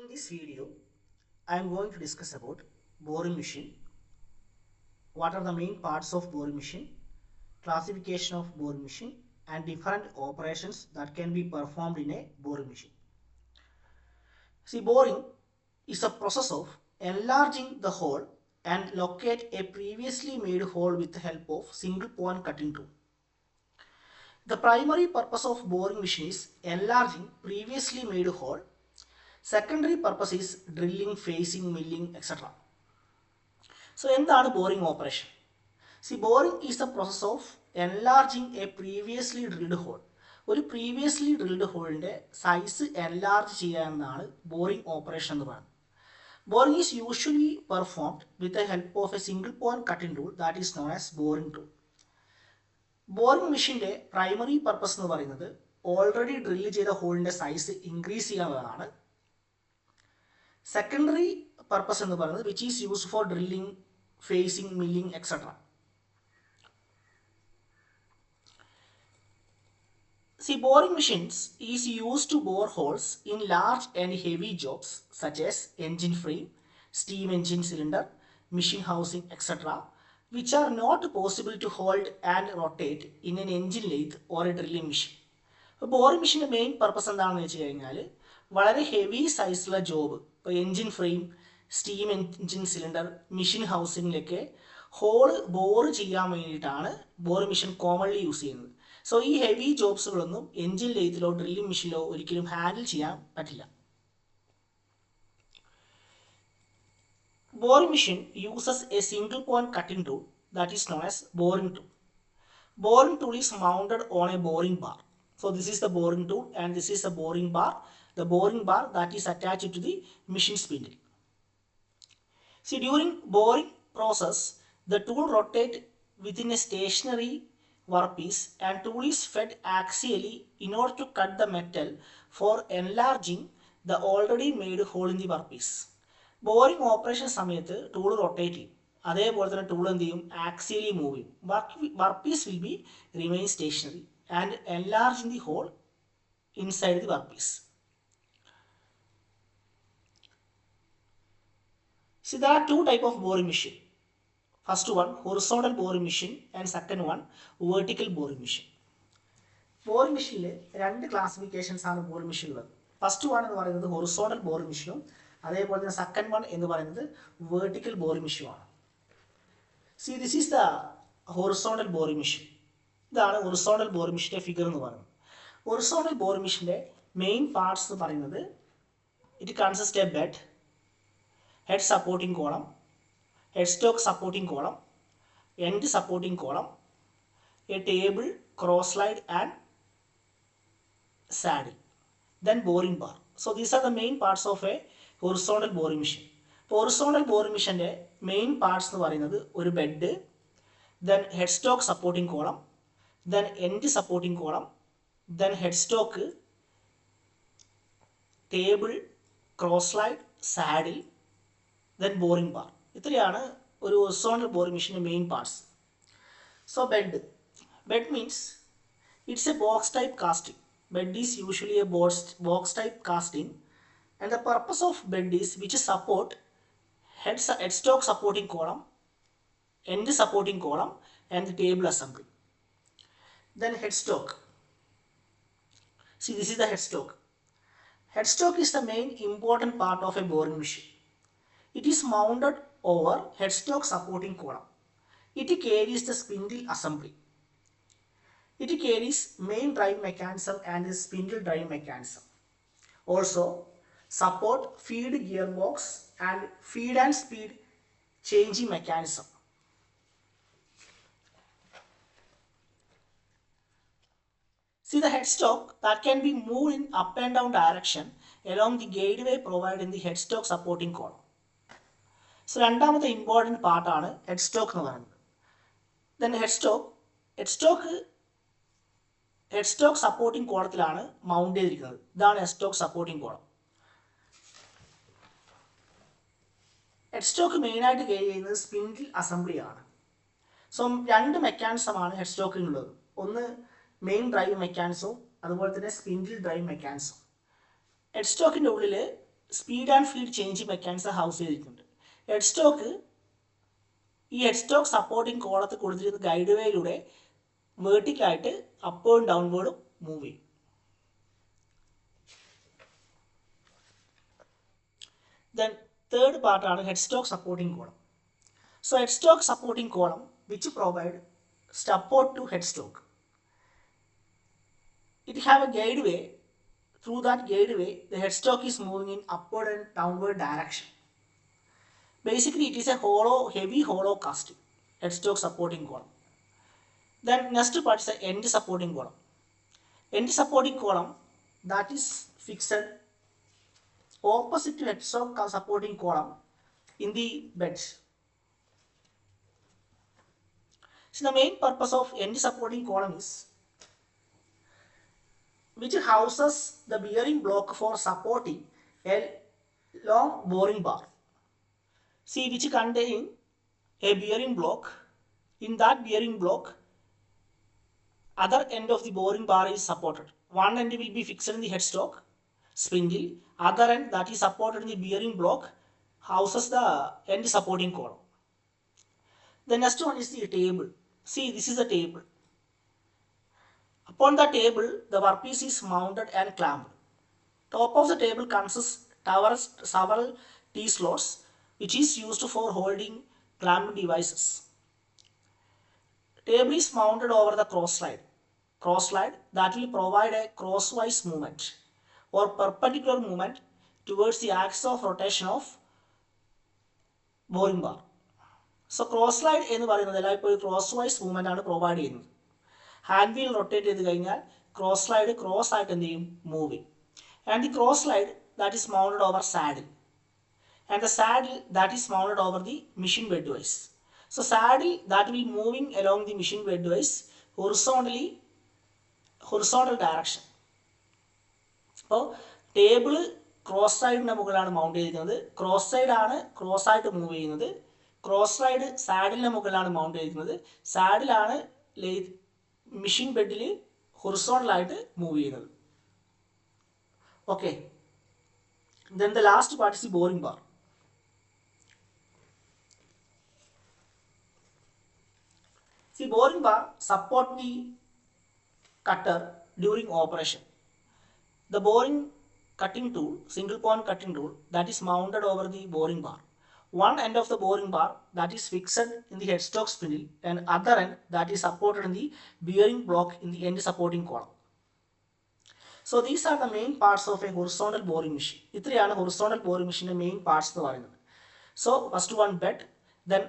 In this video, I am going to discuss about boring machine. What are the main parts of boring machine, classification of boring machine, and different operations that can be performed in a boring machine. See, boring is a process of enlarging the hole and locate a previously made hole with the help of single point cutting tool. The primary purpose of boring machine is enlarging previously made hole. Secondary purpose is drilling, facing, milling, etc. So, എന്താണ് boring operation? See, boring is the process of enlarging a previously drilled hole. ഒരു previously drilled hole size enlarge ചെയ്യുക എന്നാണ് boring operation എന്ന് പറയുന്നത്. Boring is usually performed with the help of a single point cutting tool that is known as boring tool. Boring machine primary purpose എന്ന് പറയുന്നത് already drill ചെയ്ത hole size increase ചെയ്യുന്നതാണ്. Secondary purpose എന്ന് പറയുന്നത് which is used for drilling, facing, milling, etc. See, boring machines is used to bore holes in large and heavy jobs such as engine frame, steam engine cylinder, machine housing, etc., which are not possible to hold and rotate in an engine lathe or a drilling machine. Boring machine main purpose എന്താണെന്ന് വെച്ച് കഴിഞ്ഞാൽ വളരെ heavy സൈസുള്ള job, ഇപ്പോൾ engine frame, steam engine cylinder, machine ഹൗസിങ്ങിലൊക്കെ hole bore ചെയ്യാൻ വേണ്ടിയിട്ടാണ് boring machine commonly use ചെയ്യുന്നത്. സോ ഈ ഹെവി ജോബ്സുകളൊന്നും എൻജിൻ ലെയ്ത്തിലോ ഡ്രില്ലിംഗ് മെഷീനിലോ ഒരിക്കലും ഹാൻഡിൽ ചെയ്യാൻ പറ്റില്ല. Boring machine uses a single point cutting tool that is known as boring tool. Boring tool is mounted on a boring bar. So this is the boring tool and this is the boring bar. The boring bar that is attached to the machine spindle. See, during boring process, the tool rotates within a stationary workpiece and tool is fed axially in order to cut the metal for enlarging the already made hole in the workpiece. Boring operation സമയത്ത് tool rotate ചെയ്യും, അതേപോലെ തന്നെ tool എന്ത് ചെയ്യും, ആക്സിയലി move ചെയ്യും. Workpiece will be remain stationary and enlarge the hole inside the workpiece. See, there are two types of boring machine. First one, horizontal boring machine, and second one, vertical boring machine. Boring machine രണ്ട് classifications ആണ് boring machine ഉള്ളത്. First one എന്ന് പറയുന്നത് horizontal boring machine, അതേപോലെ തന്നെ second one എന്ന് പറയുന്നത് vertical boring machine ആണ്. C, this is the horizontal boring machine. ഇതാണ് ഹൊറിസോണ്ടൽ ബോറിംഗ് മെഷീൻ്റെ ഫിഗർ എന്ന് പറയുന്നത്. ഹൊറിസോണ്ടൽ ബോറിംഗ് മെഷീൻ്റെ മെയിൻ പാർട്സ് എന്ന് പറയുന്നത് it consist A bed, head supporting column, head stock supporting column, end supporting column, A table, cross slide and saddle, then boring bar. So these are the main parts of a horizontal boring machine. Horizontal boring machine main parts എന്ന് പറയുന്നത് ഒരു bed, then head stock supporting column, then end supporting column, then head stock, table, cross slide, saddle, then boring bar. ഇത്രയാണ് ഒരു horizontal boring machine main parts. So bed means it's a box type casting. Bed is usually a box type casting, and the purpose of bed is which support head stock supporting column, end supporting column, and the table assembly. Then head stock. See, this is the head stock. Head stock is the main important part of a boring machine. It is mounted over head stock supporting column. It carries the spindle assembly. It carries main drive mechanism and the spindle drive mechanism. Also support feed gearbox and feed and speed changing mechanism. See, the headstock that can be moved in up and down direction along the gateway provided in the headstock supporting column. So രണ്ടാമത്തെ important part ആണ് headstock എന്ന് പറയുന്നത്. Then headstock supporting കോളത്തിലാണ് mount ചെയ്തിരിക്കുന്നത്. ഇതാണ് ഹെഡ്സ്റ്റോക്ക് supporting column. ഹെഡ്സ്റ്റോക്ക് മെയിനായിട്ട് care ചെയ്യുന്നത് spindle assembly ആണ്. So രണ്ട് മെക്കാനിസമാണ് ഹെഡ്സ്റ്റോക്കിനുള്ളത്. ഒന്ന് മെയിൻ ഡ്രൈവ് മെക്കാനിസവും അതുപോലെ തന്നെ സ്പിൻഡിൽ ഡ്രൈവ് മെക്കാനിസം. ഹെഡ്സ്റ്റോക്കിൻ്റെ ഉള്ളിൽ speed and feed change mechanism house ചെയ്തിട്ടുണ്ട്. ഹെഡ് സ്റ്റോക്ക്, ഈ ഹെഡ് സ്റ്റോക്ക് സപ്പോർട്ടിങ് കോളത്തിൽ കൊടുത്തിരിക്കുന്ന ഗൈഡ് വേയിലൂടെ വേർട്ടിക്കലായിട്ട് അപ്വേർഡും ഡൗൺവേർഡും മൂവ് ചെയ്യും. Then third part ആണ് headstock supporting column. So headstock supporting column which provide support to headstock. It have a guideway. Through that guideway, the headstock is moving in upward and downward direction. Basically, it is a hollow, heavy hollow casting headstock supporting column. Then next part is the end supporting column. End supporting column that is fixed opposite to headstock supporting column in the bed. So the main purpose of end supporting column is which houses the bearing block for supporting a long boring bar. See, which contain a bearing block. In that bearing block, other end of the boring bar is supported. One end will be fixed in the headstock spindle. Other end that is supported in the bearing block houses the end supporting column. The next one is the table. See, this is the table. Upon the table, the workpiece is mounted and clamped. Top of the table consists several T-slots, which is used for holding clamped devices. Table is mounted over the cross slide that will provide a crosswise movement or perpendicular movement towards the axis of rotation of boring bar. So cross slide എന്ന് പറയുന്നത് എല്ലായ്പ്പോഴും cross vice movement ആണ് provide ചെയ്യുന്നത്. Hand wheel rotate ചെയ്ത് കഴിഞ്ഞാൽ cross slide cross ആയിട്ട് എന്ത് ചെയ്യും, മൂവ് ചെയ്യും. And the cross slide that is mounted over saddle and the saddle that is mounted over the machine bed ways. So saddle that will moving along the machine bed wise horizontal direction. അപ്പോൾ table cross സൈഡിൻ്റെ മുകളിലാണ് mount ചെയ്തിരിക്കുന്നത്. Cross സൈഡാണ് cross ആയിട്ട് move ചെയ്യുന്നത്. Cross side സാഡിലിൻ്റെ മുകളിലാണ് mount ചെയ്തിരിക്കുന്നത്. സാഡിലാണ് machine ബെഡിൽ ഹൊറിസോണ്ടലായിട്ട് move ചെയ്യുന്നത്. Okay, then the last part is the boring bar. See, boring bar support the cutter during operation. The boring cutting tool, single point cutting tool, that is mounted over the boring bar. One end of the boring bar that is fixed in the headstock spindle and other end that is supported in the bearing block in the end supporting column. So these are the main parts of a horizontal boring machine. ഇത്രയാണ് horizontal boring machine main parts എന്ന് പറയുന്നത്. So first one bed, then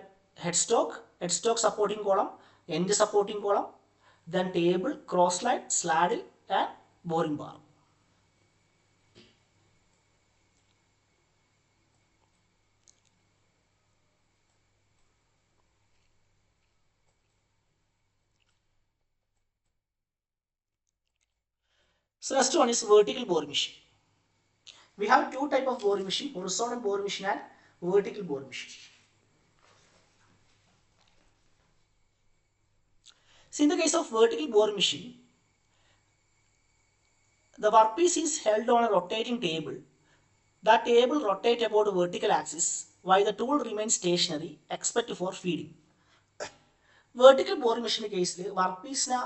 headstock supporting column, end supporting column, then table, cross slide, saddle and boring bar. So next one is vertical boring machine. We have two type of boring machine, horizontal boring machine and vertical boring machine. So in the case of vertical boring machine, the workpiece is held on a rotating table. That table rotates about a vertical axis while the tool remains stationary except for feeding. Vertical boring machine കേസിൽ വർക്ക്പീസിനെ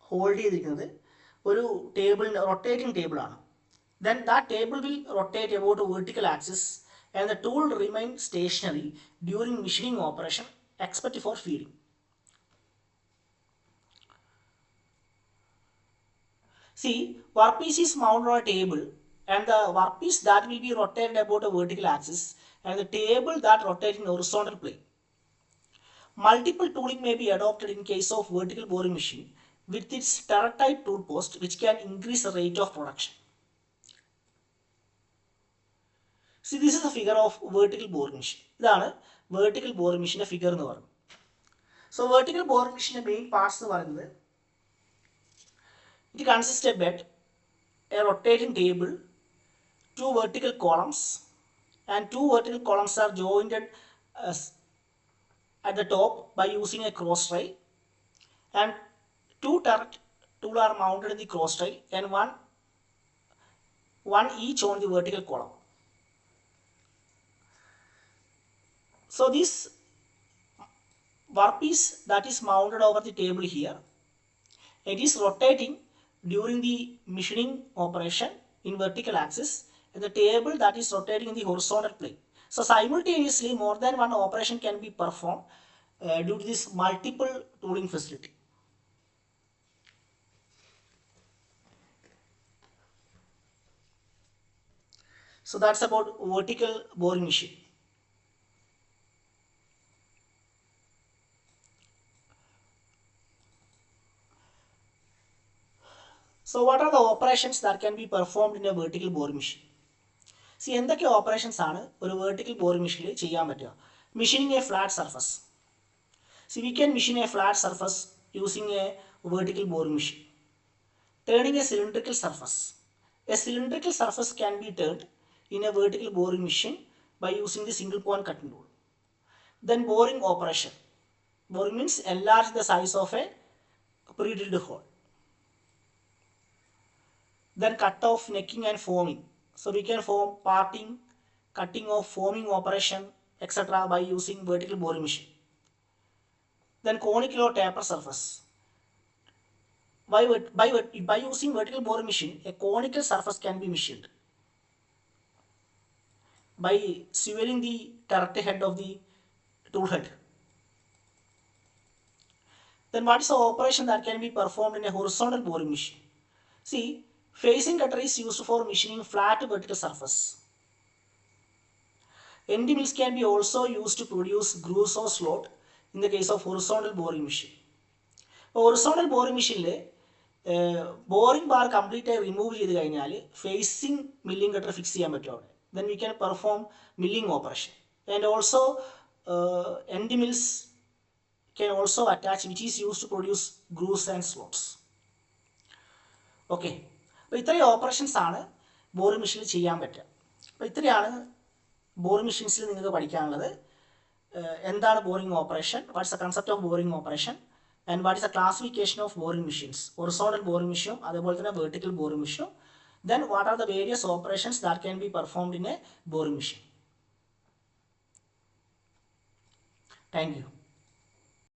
hold ചെയ്തിരിക്കുന്നത് ഒരു ടേബിളിന് rotating table ആണ്. Then that table will rotate about a vertical axis and the tool remain stationary during machining operation except for feeding. See, workpiece is mounted on a table and the workpiece that will be rotated about a vertical axis and the table that rotates in horizontal plane. Multiple tooling may be adopted in case of vertical boring machine with its turret type tool post which can increase the rate of production. See, this is the figure of vertical boring machine. ഇതാണ് vertical boring machine figure എന്ന് പറയുന്നത്. So vertical boring machine main parts എന്ന് പറയുന്നത് it consists of a bed, a rotating table, two vertical columns, and two vertical columns are jointed at the top by using a cross rail, and two turret tools are mounted in the cross rail and one each on the vertical column. So this workpiece that is mounted over the table here, it is rotating during the machining operation in vertical axis, and the table that is rotating in the horizontal plane. So simultaneously more than one operation can be performed due to this multiple tooling facility. So that's about vertical boring machine. So what are the operations that can be performed in a vertical boring machine? See, എന്തൊക്കെ operations ആണ് ഒരു vertical boring machine ചെയ്യാൻ പറ്റുക? Machining a flat surface. See, we can machine a flat surface using a vertical boring machine. Turning a cylindrical surface. A cylindrical surface can be turned in a vertical boring machine by using the single point cutting tool. Then boring operation. Boring means enlarge the size of a pre-drilled hole. Then cut off, necking and forming. So we can form parting, cutting off, forming operation, etc. by using vertical boring machine. Then conical or taper surface. By using vertical boring machine, a conical surface can be machined by sewering the turret head of the tool head. Then what is the operation that can be performed in a horizontal boring machine? See, facing cutter is used for machining flat vertical surface. End mills can be also used to produce grooves or slot in the case of horizontal boring machine. Horizontal boring machine boring bar complete remove ചെയ്ത് കഴിഞ്ഞാൽ facing milling cutter fix ചെയ്യാൻ പറ്റും അവിടെ. Then we can perform milling operation. And also end mills can also attach, which is used to produce grooves and slots. Okay. അപ്പോൾ ഇത്രയും operations ആണ് boring മെഷീനിൽ ചെയ്യാൻ പറ്റുക. അപ്പോൾ ഇത്രയാണ് ബോറിംഗ് മെഷീൻസിൽ നിങ്ങൾക്ക് പഠിക്കാനുള്ളത്. എന്താണ് boring operation, what's the concept of boring operation, and what is the classification of boring machines, horizontal boring മെഷീനും അതേപോലെ തന്നെ വെർട്ടിക്കൽ ബോറിംഗ് മെഷീനും. Then what are the various operations that can be performed in a boring machine. Thank you.